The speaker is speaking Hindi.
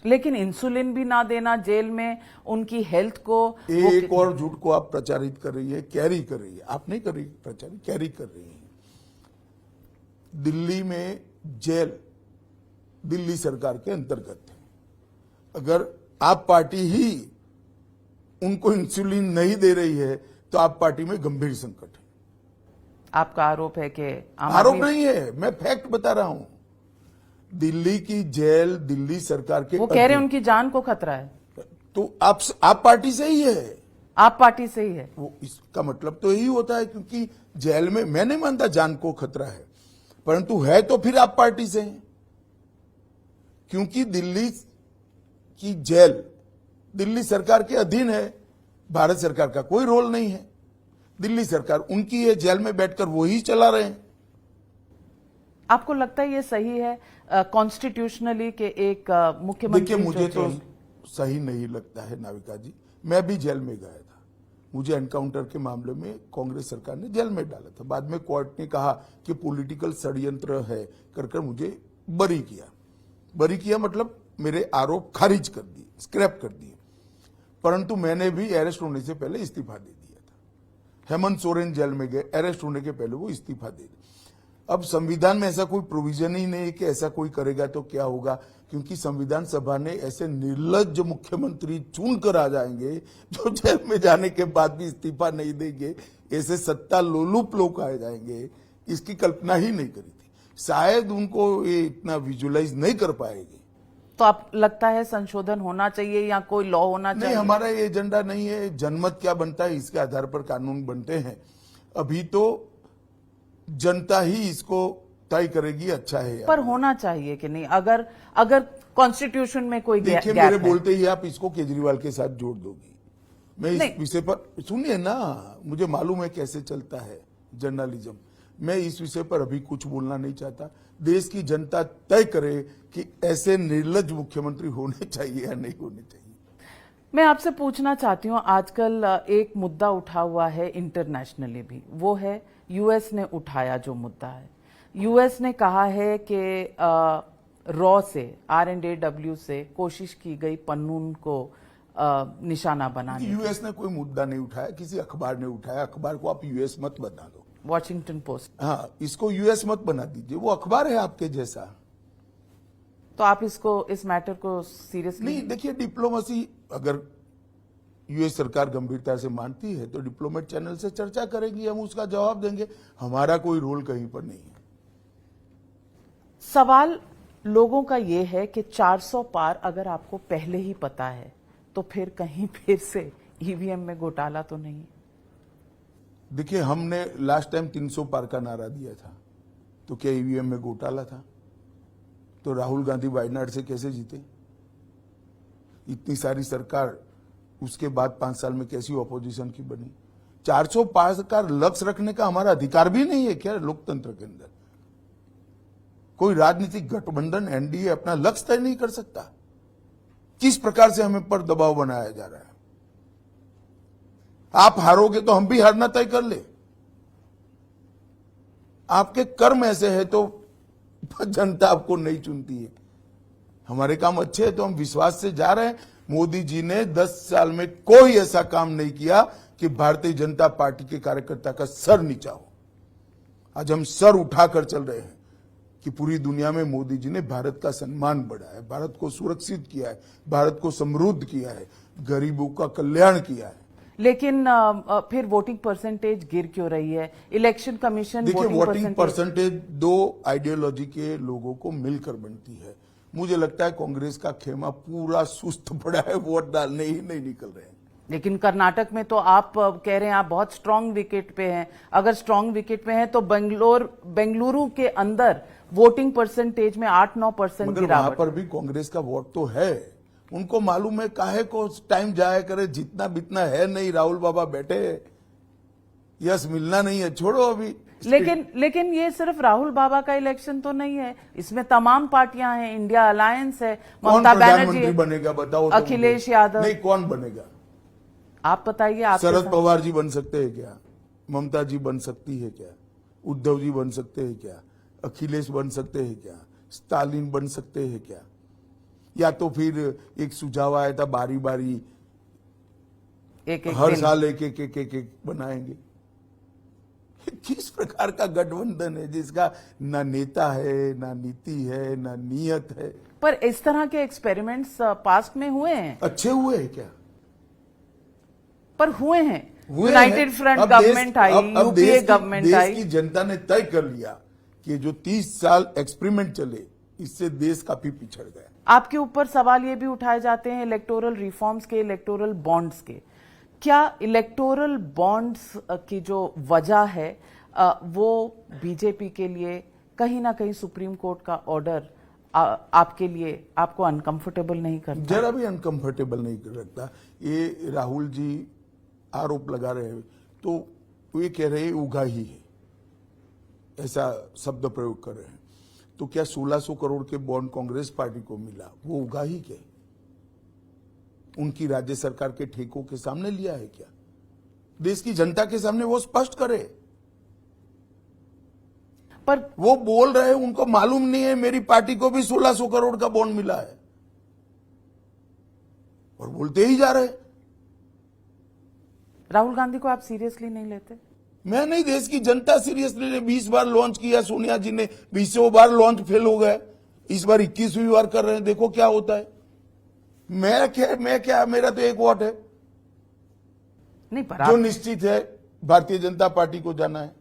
लेकिन इंसुलिन भी ना देना जेल में, उनकी हेल्थ को एक और झूठ को आप प्रचारित कर रही है, कैरी कर रही है। आप नहीं कर रही प्रचारित, कैरी कर रही है। दिल्ली में जेल दिल्ली सरकार के अंतर्गत है। अगर आप पार्टी ही उनको इंसुलिन नहीं दे रही है तो आप पार्टी में गंभीर संकट है। आपका आरोप है कि आरोप नहीं है, मैं फैक्ट बता रहा हूं। दिल्ली की जेल दिल्ली सरकार के, वो कह रहे हैं उनकी जान को खतरा है। तो आप पार्टी से ही है, आप पार्टी से ही है। वो इसका मतलब तो यही होता है, क्योंकि जेल में मैं नहीं मानता जान को खतरा है, परंतु है तो फिर आप पार्टी से हैं। क्योंकि दिल्ली की जेल दिल्ली सरकार के अधीन है, भारत सरकार का कोई रोल नहीं है। दिल्ली सरकार उनकी है, जेल में बैठकर वो ही चला रहे हैं। आपको लगता है ये सही है कॉन्स्टिट्यूशनली के एक मुख्यमंत्री? देखिए, मुझे तो सही नहीं लगता है नाविका जी। मैं भी जेल में गया था, मुझे एनकाउंटर के मामले में कांग्रेस सरकार ने जेल में डाला था। बाद में कोर्ट ने कहा कि पॉलिटिकल षड्यंत्र है कर मुझे बरी किया मतलब मेरे आरोप खारिज कर दिए, स्क्रैप कर दिए। परंतु मैंने भी अरेस्ट होने से पहले इस्तीफा दे दिया था। हेमंत सोरेन जेल में गए, अरेस्ट होने के पहले वो इस्तीफा दे दिया। अब संविधान में ऐसा कोई प्रोविजन ही नहीं कि ऐसा कोई करेगा तो क्या होगा, क्योंकि संविधान सभा ने ऐसे निर्लज्ज मुख्यमंत्री चुन कर आ जाएंगे जो जेल में जाने के बाद भी इस्तीफा नहीं देंगे। ऐसे सत्ता लोलुप लोग आ जाएंगे, इसकी कल्पना ही नहीं करी थी। शायद उनको ये इतना विजुअलाइज नहीं कर पाएंगे। तो आप लगता है संशोधन होना चाहिए या कोई लॉ होना चाहिए? नहीं, हमारा ये एजेंडा नहीं है। जनमत क्या बनता है इसके आधार पर कानून बनते हैं। अभी तो जनता ही इसको तय करेगी अच्छा है पर होना चाहिए कि नहीं? अगर कॉन्स्टिट्यूशन में कोई देखिए, मेरे बोलते ही आप इसको केजरीवाल के साथ जोड़ दोगी। मैं इस विषय पर, सुनिए ना, मुझे मालूम है कैसे चलता है जर्नलिज्म। मैं इस विषय पर अभी कुछ बोलना नहीं चाहता। देश की जनता तय करे कि ऐसे निर्लज्ज मुख्यमंत्री होने चाहिए या नहीं होने चाहिए। मैं आपसे पूछना चाहती हूं, आजकल एक मुद्दा उठा हुआ है इंटरनेशनली भी, वो है यूएस ने उठाया जो मुद्दा है। यूएस ने कहा है कि रॉ से, RNAW से कोशिश की गई पन्नून को निशाना बनाने। यूएस ने कोई मुद्दा नहीं उठाया, किसी अखबार ने उठाया। अखबार को आप यूएस मत बना दो, वॉशिंगटन पोस्ट। हाँ, इसको यूएस मत बना दीजिए, वो अखबार है आपके जैसा। तो आप इस मैटर को सीरियसली नहीं, देखिए, डिप्लोमेसी अगर यूएस सरकार गंभीरता से मानती है तो डिप्लोमेट चैनल से चर्चा करेगी, हम उसका जवाब देंगे। हमारा कोई रोल कहीं पर नहीं है। सवाल लोगों का यह है कि 400 पार अगर आपको पहले ही पता है तो फिर कहीं फिर से ईवीएम में घोटाला तो नहीं? देखिए, हमने लास्ट टाइम 300 पार का नारा दिया था, तो क्या ईवीएम में घोटाला था? तो राहुल गांधी वायनाड से कैसे जीते? इतनी सारी सरकार, उसके बाद 5 साल में कैसी ऑपोजिशन की बनी? 400 पार का लक्ष्य रखने का हमारा अधिकार भी नहीं है क्या लोकतंत्र के अंदर? कोई राजनीतिक गठबंधन एनडीए अपना लक्ष्य तय नहीं कर सकता? किस प्रकार से हमें पर दबाव बनाया जा रहा है? आप हारोगे तो हम भी हारना तय कर ले। आपके कर्म ऐसे है तो जनता आपको नहीं चुनती है। हमारे काम अच्छे हैं तो हम विश्वास से जा रहे हैं। मोदी जी ने 10 साल में कोई ऐसा काम नहीं किया कि भारतीय जनता पार्टी के कार्यकर्ता का सर नीचा हो। आज हम सर उठाकर चल रहे हैं कि पूरी दुनिया में मोदी जी ने भारत का सम्मान बढ़ाया है, भारत को सुरक्षित किया है, भारत को समृद्ध किया है, गरीबों का कल्याण किया है। लेकिन फिर वोटिंग परसेंटेज गिर क्यों रही है? इलेक्शन कमीशन देखिए, वोटिंग परसेंटेज 2 आइडियोलॉजी के लोगों को मिलकर बनती है। मुझे लगता है कांग्रेस का खेमा पूरा सुस्त पड़ा है, वोट डालने ही नहीं निकल रहे हैं। लेकिन कर्नाटक में तो आप कह रहे हैं आप बहुत स्ट्रांग विकेट पे हैं। अगर स्ट्रांग विकेट पे हैं तो बेंगलुरु के अंदर वोटिंग परसेंटेज में 8-9% गिरावट। वहां पर भी कांग्रेस का वोट तो है। उनको मालूम है काहे को टाइम जाया करे, जितना बितना है नहीं। राहुल बाबा बैठे, यस मिलना नहीं है, छोड़ो अभी। लेकिन ये सिर्फ राहुल बाबा का इलेक्शन तो नहीं है, इसमें तमाम पार्टियां हैं, इंडिया अलायंस है, ममता बनर्जी बनेगा बताओ? अखिलेश यादव नहीं, कौन बनेगा आप बताइए। शरद पवार जी बन सकते हैं क्या? ममता जी बन सकती है क्या? उद्धव जी बन सकते हैं क्या? अखिलेश बन सकते हैं क्या? स्टालिन बन सकते हैं क्या? या तो फिर एक सुझाव आया था बारी बारी एक हर दिन। साल एक बनाएंगे। ये किस प्रकार का गठबंधन है जिसका ना नेता है, ना नीति है, ना नियत है? पर इस तरह के एक्सपेरिमेंट्स पास्ट में हुए हैं, अच्छे हुए हैं क्या? पर हुए हैं। हुए यूनाइटेड हैं। फ्रंट अब गवर्नमेंट आई, अब यूपीए गवर्नमेंट देश आई। की जनता ने तय कर लिया कि जो 30 साल एक्सपेरिमेंट चले, इससे देश काफी पिछड़ गया। आपके ऊपर सवाल ये भी उठाए जाते हैं इलेक्टोरल रिफॉर्म्स के, इलेक्टोरल बॉन्ड्स के। क्या इलेक्टोरल बॉन्ड्स की जो वजह है वो बीजेपी के लिए कहीं ना कहीं सुप्रीम कोर्ट का ऑर्डर आपके लिए आपको अनकंफर्टेबल नहीं करता? जरा भी अनकंफर्टेबल नहीं रखता। ये राहुल जी आरोप लगा रहे हैं तो ये कह रहे हैं उगाही है, ऐसा शब्द प्रयोग कर रहे हैं। तो क्या 1600 करोड़ के बॉन्ड कांग्रेस पार्टी को मिला, वो उगाही क्या? उनकी राज्य सरकार के ठेकों के सामने लिया है क्या? देश की जनता के सामने वो स्पष्ट करे। पर वो बोल रहे हैं, उनको मालूम नहीं है मेरी पार्टी को भी 1600 करोड़ का बॉन्ड मिला है, और बोलते ही जा रहे हैं। राहुल गांधी को आप सीरियसली नहीं लेते? मैं नहीं, देश की जनता सीरियसली ने 20 बार लॉन्च किया, सोनिया जी ने 20 बार लॉन्च फेल हो गए, इस बार 21वीं बार कर रहे हैं, देखो क्या होता है। मैं क्या मेरा तो एक वोट है नहीं, पर जो आप निश्चित है, भारतीय जनता पार्टी को जाना है।